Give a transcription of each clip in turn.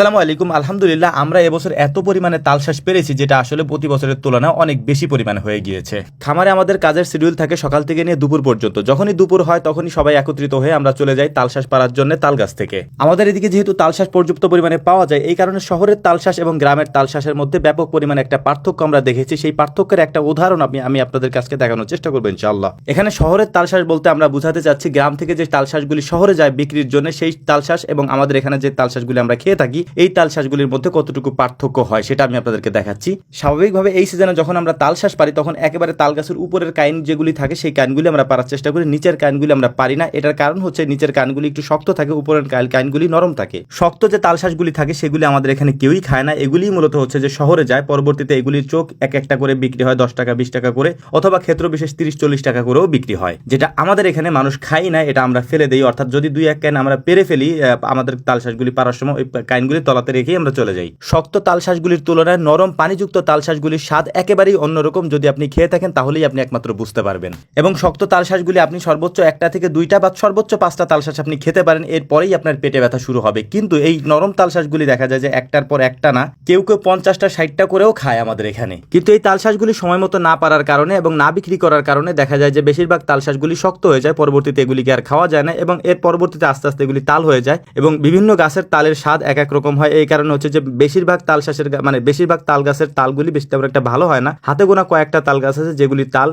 আসসালামু আলাইকুম। আলহামদুলিল্লাহ, আমরা এবছর এত পরিমাণে তাল শ্বাস পেরেছি যেটা আসলে প্রতি বছরের তুলনায় অনেক বেশি পরিমাণে হয়ে গিয়েছে। খামারে আমাদের কাজের শিডিউল থাকে সকাল থেকে নিয়ে দুপুর পর্যন্ত। যখনই দুপুর হয় তখনই সবাই একত্রিত হয়ে আমরা চলে যাই তাল শ্বাস পাড়ার জন্য তাল গাছ থেকে। আমাদের এদিকে যেহেতু তাল শ্বাস পর্যাপ্ত পরিমাণে পাওয়া যায়, এই কারণে শহরের তাল শ্বাস এবং গ্রামের তাল শ্বাসের মধ্যে ব্যাপক পরিমাণে একটা পার্থক্য আমরা দেখেছি। সেই পার্থক্যের একটা উদাহরণ আমি আপনাদের কাছে দেখানোর চেষ্টা করবো ইনশাআল্লাহ। এখানে শহরের তাল শ্বাস বলতে আমরা বুঝাতে চাচ্ছি গ্রাম থেকে যে তাল শ্বাসগুলি শহরে যায় বিক্রির জন্য, সেই তাল শ্বাস এবং আমাদের এখানে যে তাল শ্বাসগুলি আমরা খেয়ে থাকি এই তাল শ্বাসগুলির মধ্যে কতটুকু পার্থক্য হয় সেটা আমি আপনাদেরকে দেখাচ্ছি। স্বাভাবিকভাবে এই সিজনে যখন আমরা তাল শ্বাস পারি তখন একেবারে তাল গাছের উপরের কাইন যেগুলি থাকে সেই কাইনগুলি আমরা পারার চেষ্টা করি, নিচের কাইনগুলি আমরা পারি না। এটার কারণ হচ্ছে নিচের কাইনগুলি একটু শক্ত থাকে, উপরের কাইনগুলি নরম থাকে। শক্ত যে তাল শ্বাসগুলি থাকে সেগুলি আমাদের এখানে কেউই খায় না। এগুলি মূলত হচ্ছে যে শহরে যায়, পরবর্তীতে এগুলির চোখ এক একটা করে বিক্রি হয় 10 টাকা 20 টাকা করে, অথবা ক্ষেত্র বিশেষ 30-40 টাকা করেও বিক্রি হয়, যেটা আমাদের এখানে মানুষ খাই না, এটা আমরা ফেলে দেই। অর্থাৎ যদি 2-1 কাইন আমরা পেরে ফেলি আমাদের তাল শ্বাসগুলি পারার সময় ওই কাইনগুলি তলাতে রেখেই আমরা চলে যাই। শক্ত তাল শ্বাসগুলির তুলনায় নরম পানিযুক্ত তাল শ্বাসগুলির স্বাদ একেবারেই অন্যরকম। যদি আপনি খেয়ে থাকেন তাহলেই আপনি একমাত্র বুঝতে পারবেন। এবং শক্ত তাল শ্বাসগুলি আপনি সর্বোচ্চ 1টা থেকে 2টা বা সর্বোচ্চ 5টা তাল শ্বাস আপনি খেতে পারেন, এরপরেই আপনার পেটে ব্যথা শুরু হবে। কিন্তু এই নরম তাল শ্বাসগুলি দেখা যায় যে একটার পর একটা না, কেউ কেউ 50টা 60টা করেও খায় আমাদের এখানে। কিন্তু এই তাল শ্বাসগুলি সময় মতো না পারার কারণে এবং না বিক্রি করার কারণে দেখা যায় যে বেশিরভাগ তাল শ্বাসগুলি শক্ত হয়ে যায়, পরবর্তীতে এগুলিকে আর খাওয়া যায় না এবং এর পরবর্তীতে আস্তে আস্তে এগুলি তাল হয়ে যায় এবং বিভিন্ন গাছের তালের স্বাদ এক এক রকম হয়। এই কারণে হচ্ছে যে বেশিরভাগ তাল শ্বাসের বেশিরভাগ তাল গাছের তালগুলি বেশি তেমন একটা ভালো হয় না। হাতে গোনা কয়েকটা তাল গাছ আছে যেগুলি তাল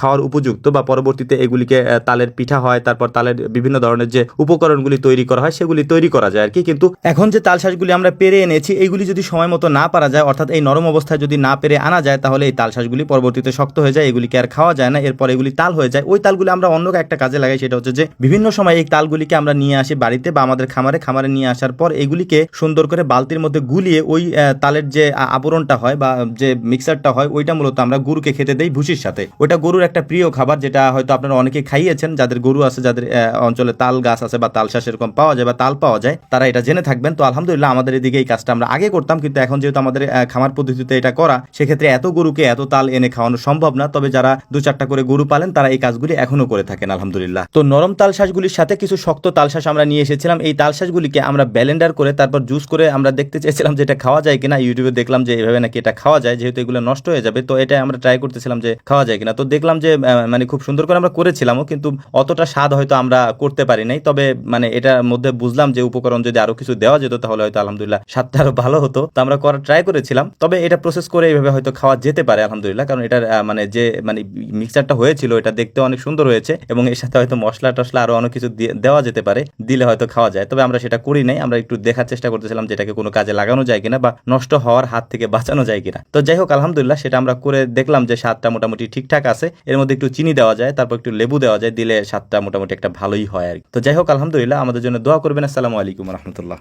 খাওয়ার উপযুক্ত, বা পরবর্তীতে এগুলিকে তালের পিঠা হয়, তারপর তালের বিভিন্ন ধরনের যে উপকরণগুলি তৈরি করা হয় সেগুলি তৈরি করা যায় আর কি। কিন্তু এখন যে তাল শ্বাসগুলি আমরা পেরে এনেছি এইগুলি যদি সময় মতো না পারা যায়, অর্থাৎ এই নরম অবস্থায় যদি না পেরে আনা যায়, তাহলে এই তাল শ্বাসগুলি পরবর্তীতে শক্ত হয়ে যায়, এগুলিকে আর খাওয়া যায় না, এরপর এগুলি তাল হয়ে যায়। ওই তালগুলি আমরা অন্য একটা কাজে লাগাই, সেটা হচ্ছে যে বিভিন্ন সময় এই তালগুলিকে আমরা নিয়ে আসি বাড়িতে বা আমাদের খামারে নিয়ে আসার পর এগুলিকে সুন্দর করে বালতির মধ্যে গুলিয়ে ওই তালের যে আবরণটা হয় বা যে মিক্সারটা হয় ওইটা মূলত আমরা গরুকে খেতে দেই ভুসির সাথে। ওইটা গরুর একটা প্রিয় খাবার, যেটা হয়তো আপনারা অনেকে খাইয়েছেন, যাদের গরু আছে, যাদের অঞ্চলে তাল গাছ আছে বা তাল শ্বাস এরকম পাওয়া যায় বা তাল পাওয়া যায়, তারা এটা জেনে থাকবেন। তো আলহামদুলিল্লাহ আমাদের এদিকে এই কাজটা আমরা আগে করতাম, কিন্তু এখন যেহেতু আমাদের খামার পদ্ধতিতে এটা করা, সেক্ষেত্রে এত গরুকে এত তাল এনে খাওয়ানো সম্ভব না। তবে যারা 2-4টা করে গরু পালেন তারা এই কাজগুলি এখনো করে থাকেন আলহামদুলিল্লাহ। তো নরম তাল শ্বাসগুলির সাথে কিছু শক্ত তাল শ্বাস আমরা নিয়ে এসেছিলাম। এই তাল শ্বাসগুলিকে আমরা ব্লেন্ডার করে তারপর জুস করে আমরা দেখতে চেয়েছিলাম যে এটা খাওয়া যায় কিনা। ইউটিউবে দেখলাম যে এইভাবে নাকি এটা খাওয়া যায়, যেহেতু এগুলো নষ্ট হয়ে যাবে, তো এটা আমরা ট্রাই করতেছিলাম যে খাওয়া যায় কিনা। তো দেখলাম যে খুব সুন্দর করে আমরা করেছিলামও, কিন্তু অতটা স্বাদ হয়তো আমরা করতে পারি নাই। তবে এটার মধ্যে বুঝলাম যে উপকরণ যদি আরো কিছু দেওয়া যেত তাহলে হয়তো আলহামদুলিল্লাহ স্বাদটা আরো ভালো হতো। তো আমরা করার ট্রাই করেছিলাম, তবে এটা প্রসেস করে এইভাবে হয়তো খাওয়া যেতে পারে আলহামদুলিল্লাহ, কারণ এটার যে মিক্সারটা হয়েছিল এটা দেখতে অনেক সুন্দর হয়েছে এবং এর সাথে হয়তো মশলা টশলা আরো অনেক কিছু দেওয়া যেতে পারে, দিলে হয়তো খাওয়া যায়। তবে আমরা সেটা করি নাই, আমরা একটু দেখার চেষ্টা করতেছিলাম যে এটাকে কোনো কাজে লাগানো যায় কিনা বা নষ্ট হওয়ার হাত থেকে বাঁচানো যায় কিনা। তো যাই হোক আলহামদুলিল্লাহ সেটা আমরা করে দেখলাম যে স্বাদটা মোটামুটি ঠিকঠাক আছে। এর মধ্যে একটু চিনি দেওয়া যায়, তারপর একটু লেবু দেওয়া যায়, দিলে স্বাদটা মোটামুটি একটা ভালোই হয় আর কি। তো যাই হোক আলহামদুলিল্লাহ, আমাদের জন্য দোয়া করবেন। আসসালামু আলাইকুম রহমতুল্লাহ।